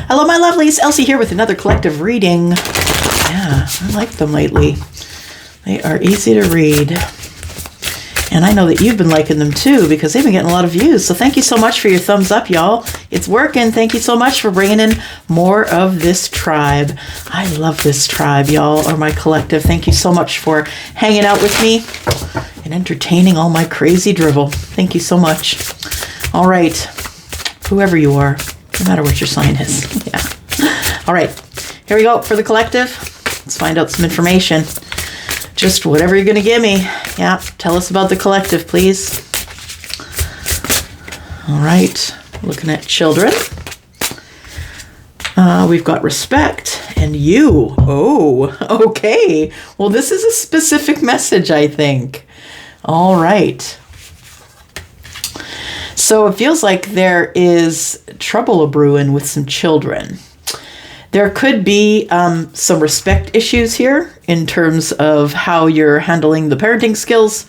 Hello, my lovelies. Elsie here with another collective reading. Yeah, I like them lately. They are easy to read. And I know that you've been liking them too because they've been getting a lot of views. So thank you so much for your thumbs up, y'all. It's working. Thank you so much for bringing in more of this tribe. I love this tribe, y'all, or my collective. Thank you so much for hanging out with me and entertaining all my crazy drivel. Thank you so much. All right. Whoever you are, no matter what your sign is. Yeah. All right. Here we go for the collective. Let's find out some information. Just whatever you're going to give me. Yeah, tell us about the collective, please. All right, looking at children. We've got respect and you. Oh, okay. Well, this is a specific message, I think. All right. So it feels like there is trouble a-brewing with some children. There could be some respect issues here in terms of how you're handling the parenting skills.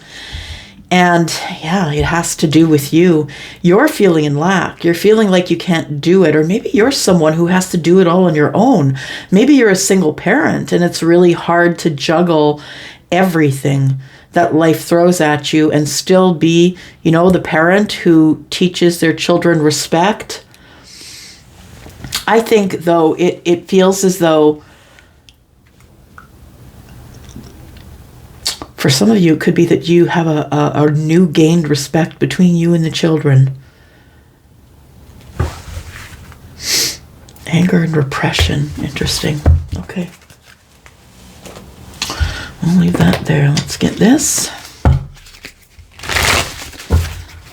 And yeah, it has to do with you. You're feeling in lack. You're feeling like you can't do it. Or maybe you're someone who has to do it all on your own. Maybe you're a single parent and it's really hard to juggle everything that life throws at you and still be, the parent who teaches their children respect. I think, though, it feels as though for some of you, it could be that you have a new gained respect between you and the children. Anger and repression. Interesting. Okay. I'll leave that there. Let's get this.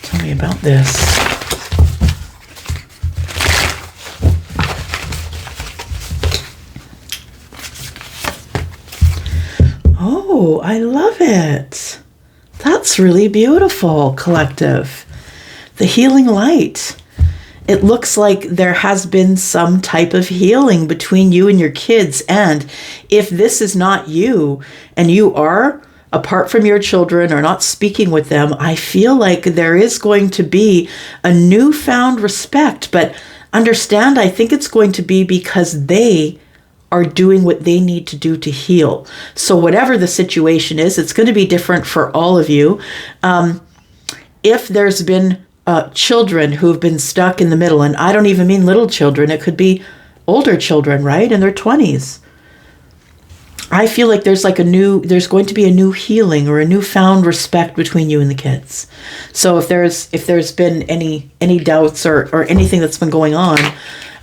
Tell me about this. Oh, I love it. That's really beautiful, collective. The healing light. It looks like there has been some type of healing between you and your kids. And if this is not you and you are apart from your children or not speaking with them, I feel like there is going to be a newfound respect. But understand, I think it's going to be because they are doing what they need to do to heal. So whatever the situation is, it's going to be different for all of you. If there's been children who've been stuck in the middle, and I don't even mean little children, it could be older children, right? In their 20s. I feel like there's going to be a new healing or a newfound respect between you and the kids. So if there's been any doubts or anything that's been going on,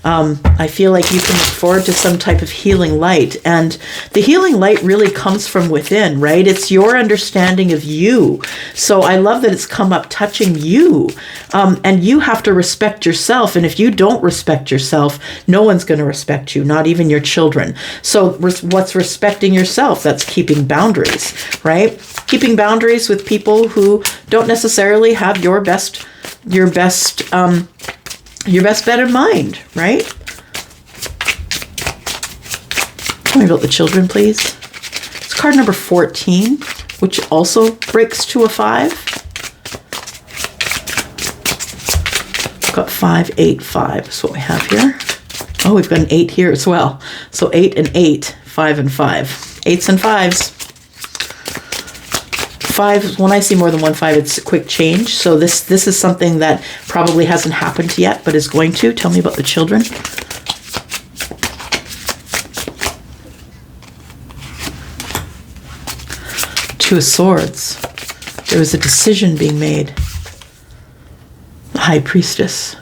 I feel like you can look forward to some type of healing light. And the healing light really comes from within, right? It's your understanding of you. So I love that it's come up touching you. And you have to respect yourself. And if you don't respect yourself, no one's going to respect you, not even your children. So what's respecting yourself? That's keeping boundaries, right? Keeping boundaries with people who don't necessarily have your best bet in mind, right? Tell me about the children, please. It's card number 14, which also breaks to a 5. We've got 5, 8, 5 is what we have here. Oh, we've got an 8 here as well. So 8 and 8, 5 and 5. 8s and 5s. 5, when I see more than 1 5, it's a quick change. So this is something that probably hasn't happened yet, but is going to. Tell me about the children. Two of Swords. There was a decision being made. The High Priestess.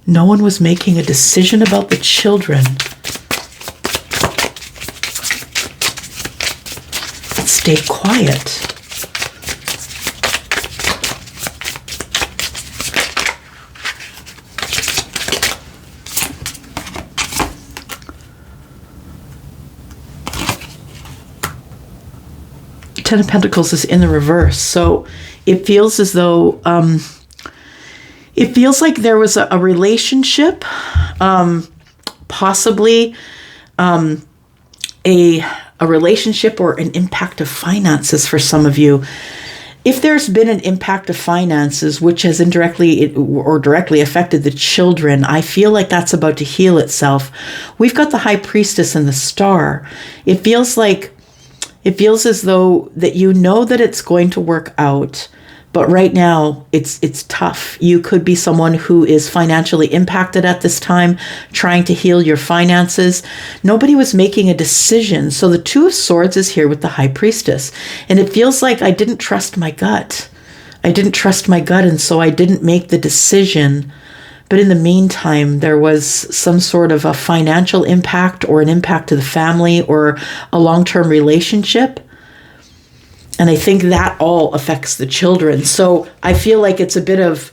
No one was making a decision about the children. Stay quiet. Ten of Pentacles is in the reverse. So it feels as though, it feels like there was a relationship, possibly a relationship or an impact of finances for some of you. if there's been an impact of finances, which has indirectly or directly affected the children, I feel like that's about to heal itself. We've got the High Priestess and the Star. It feels as though that you know that it's going to work out. But right now, it's tough. You could be someone who is financially impacted at this time, trying to heal your finances. Nobody was making a decision. So the Two of Swords is here with the High Priestess. And it feels like I didn't trust my gut. And so I didn't make the decision. But in the meantime, there was some sort of a financial impact or an impact to the family or a long-term relationship. And I think that all affects the children. So I feel like it's a bit of,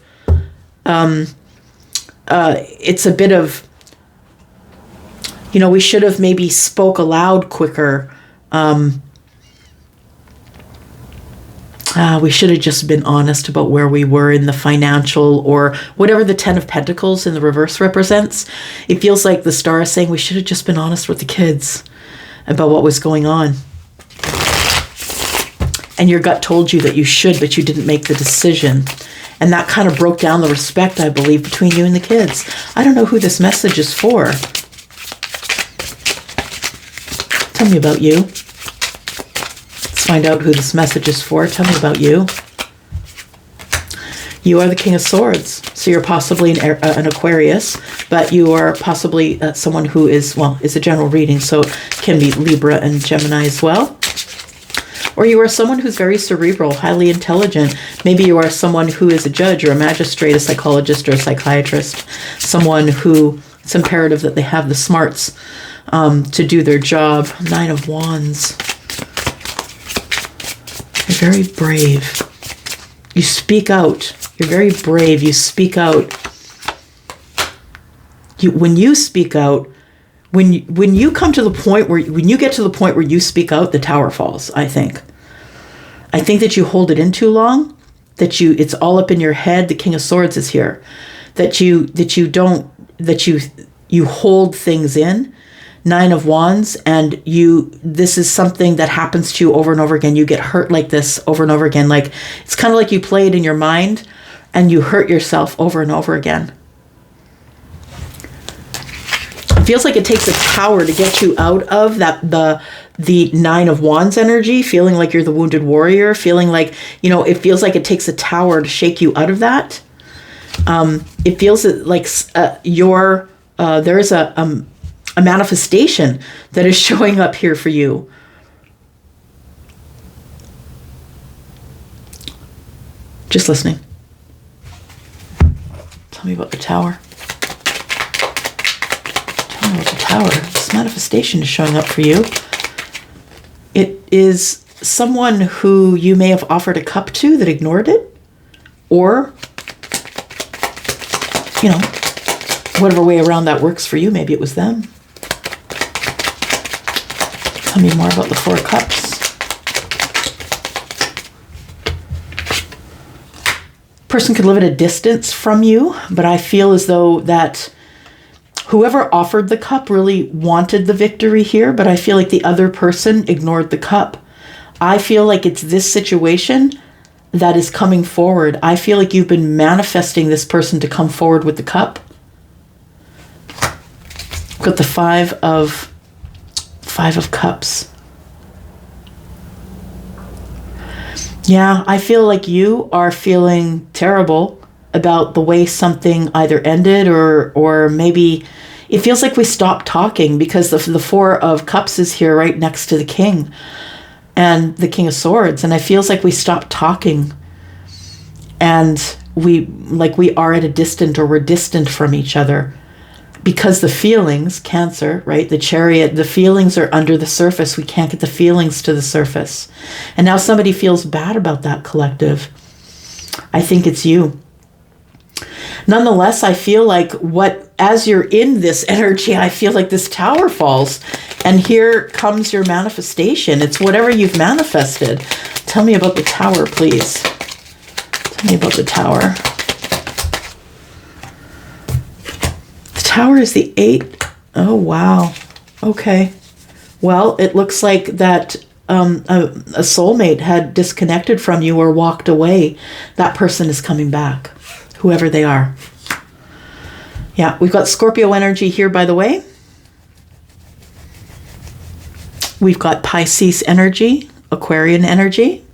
we should have maybe spoke aloud quicker. We should have just been honest about where we were in the financial or whatever the Ten of Pentacles in the reverse represents. It feels like the Star is saying we should have just been honest with the kids about what was going on. And your gut told you that you should, but you didn't make the decision. And that kind of broke down the respect, I believe, between you and the kids. I don't know who this message is for. Tell me about you. Let's find out who this message is for. Tell me about you. You are the King of Swords. So you're possibly an Aquarius, but you are possibly someone who is a general reading. So it can be Libra and Gemini as well. Or you are someone who's very cerebral, highly intelligent. Maybe you are someone who is a judge or a magistrate, a psychologist or a psychiatrist. Someone who, it's imperative that they have the smarts to do their job. Nine of Wands. You're very brave. You speak out. You're very brave. You speak out. When you speak out, when you come to the point where, when you get to the point where you speak out, the tower falls, I think. I think that you hold it in too long, it's all up in your head. The King of Swords is here. That you hold things in. Nine of Wands, and this is something that happens to you over and over again. You get hurt like this over and over again. Like, it's kind of like you play it in your mind and you hurt yourself over and over again. It feels like it takes a tower to get you out of the Nine of Wands energy, feeling like you're the wounded warrior, feeling like, it feels like it takes a tower to shake you out of that. It feels like there is a manifestation that is showing up here for you. Just listening. Tell me about the Tower. Tell me about the Tower. This manifestation is showing up for you. It is someone who you may have offered a cup to that ignored it, or, whatever way around that works for you. Maybe it was them. Tell me more about the Four of Cups. Person could live at a distance from you, but I feel as though that whoever offered the cup really wanted the victory here, but I feel like the other person ignored the cup. I feel like it's this situation that is coming forward. I feel like you've been manifesting this person to come forward with the cup. Got the Five of Cups. Yeah, I feel like you are feeling terrible about the way something either ended or maybe it feels like we stopped talking, because the Four of Cups is here right next to the King and the King of Swords, and it feels like we stopped talking and we are at a distant, or we're distant from each other. Because the feelings, Cancer, right? The Chariot, the feelings are under the surface. We can't get the feelings to the surface. And now somebody feels bad about that, collective. I think it's you. Nonetheless, I feel like as you're in this energy, I feel like this tower falls. And here comes your manifestation. It's whatever you've manifested. Tell me about the Tower, please. Tell me about the Tower. Tower is the 8. Oh, wow. Okay. Well, it looks like that a soulmate had disconnected from you or walked away, that person is coming back, whoever they are. Yeah, we've got Scorpio energy here, by the way. We've got Pisces energy, Aquarian energy.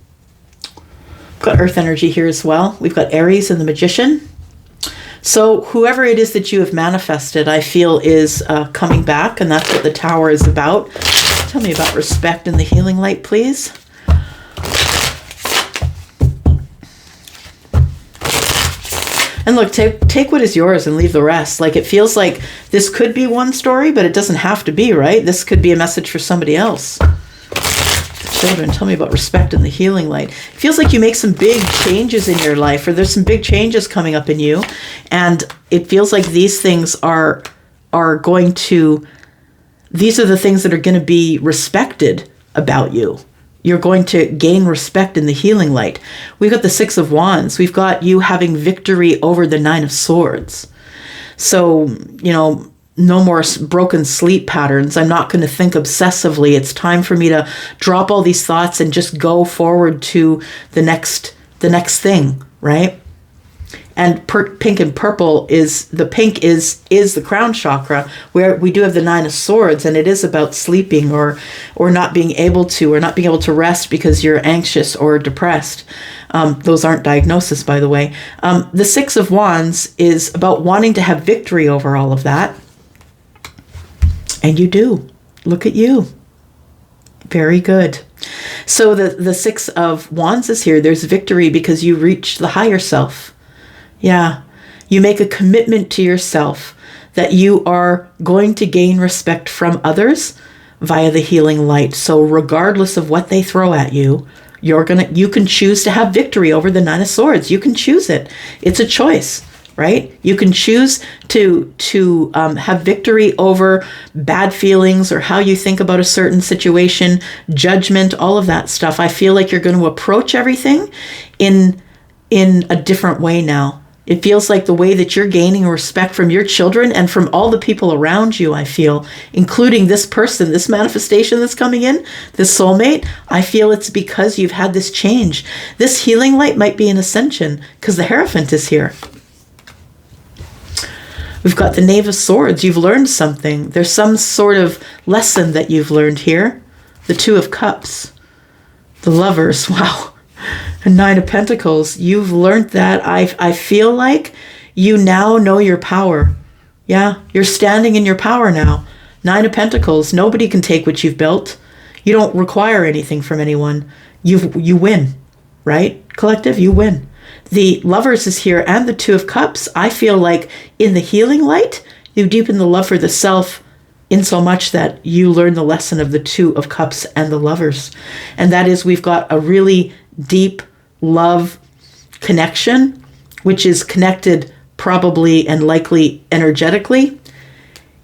We've got Earth energy here as well. We've got Aries and the Magician. So whoever it is that you have manifested, I feel is coming back, and that's what the Tower is about. Tell me about respect and the healing light, please. And look, take what is yours and leave the rest. Like, it feels like this could be one story, but it doesn't have to be, right? This could be a message for somebody else. Children, tell me about respect and the healing light. It feels like you make some big changes in your life, or there's some big changes coming up in you. And it feels like these things are going to, these are the things that are going to be respected about you. You're going to gain respect in the healing light. We've got the Six of Wands. We've got you having victory over the Nine of Swords. So, you know, no more broken sleep patterns. I'm not going to think obsessively. It's time for me to drop all these thoughts and just go forward to the next thing, right? And pink and purple is, the pink is the crown chakra, where we do have the Nine of Swords, and it is about sleeping or not being able to rest because you're anxious or depressed. Those aren't diagnoses, by the way. The Six of Wands is about wanting to have victory over all of that. And you do. Look at you. Very good. So the Six of Wands is here. There's victory because you reach the higher self. Yeah, you make a commitment to yourself that you are going to gain respect from others via the healing light. So regardless of what they throw at you, you can choose to have victory over the Nine of Swords. You can choose it. It's a choice, right? You can choose to have victory over bad feelings or how you think about a certain situation, judgment, all of that stuff. I feel like you're going to approach everything in a different way now. It feels like the way that you're gaining respect from your children and from all the people around you, I feel, including this person, this manifestation that's coming in, this soulmate, I feel it's because you've had this change. This healing light might be an ascension because the Hierophant is here. We've got the Knave of Swords. You've learned something. There's some sort of lesson that you've learned here. The Two of Cups. The Lovers. Wow. And Nine of Pentacles, you've learned that. I feel like you now know your power. Yeah, you're standing in your power now. Nine of Pentacles, nobody can take what you've built. You don't require anything from anyone. You win, right? Collective, you win. The Lovers is here and the Two of Cups. I feel like in the healing light, you deepen the love for the self in so much that you learn the lesson of the Two of Cups and the Lovers. And that is, we've got a really deep love connection, which is connected probably and likely energetically.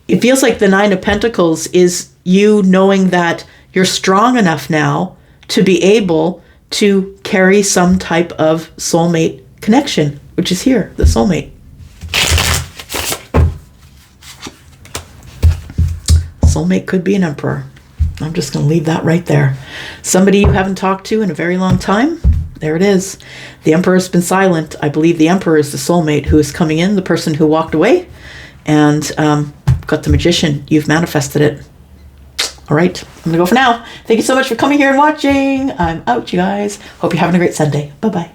It feels like the Nine of Pentacles is you knowing that you're strong enough now to be able to carry some type of soulmate connection, which is here, the soulmate. Soulmate could be an emperor. I'm just going to leave that right there. Somebody you haven't talked to in a very long time. There it is. The Emperor's been silent. I believe the Emperor is the soulmate who is coming in, the person who walked away. And got the Magician. You've manifested it. All right. I'm going to go for now. Thank you so much for coming here and watching. I'm out, you guys. Hope you're having a great Sunday. Bye-bye.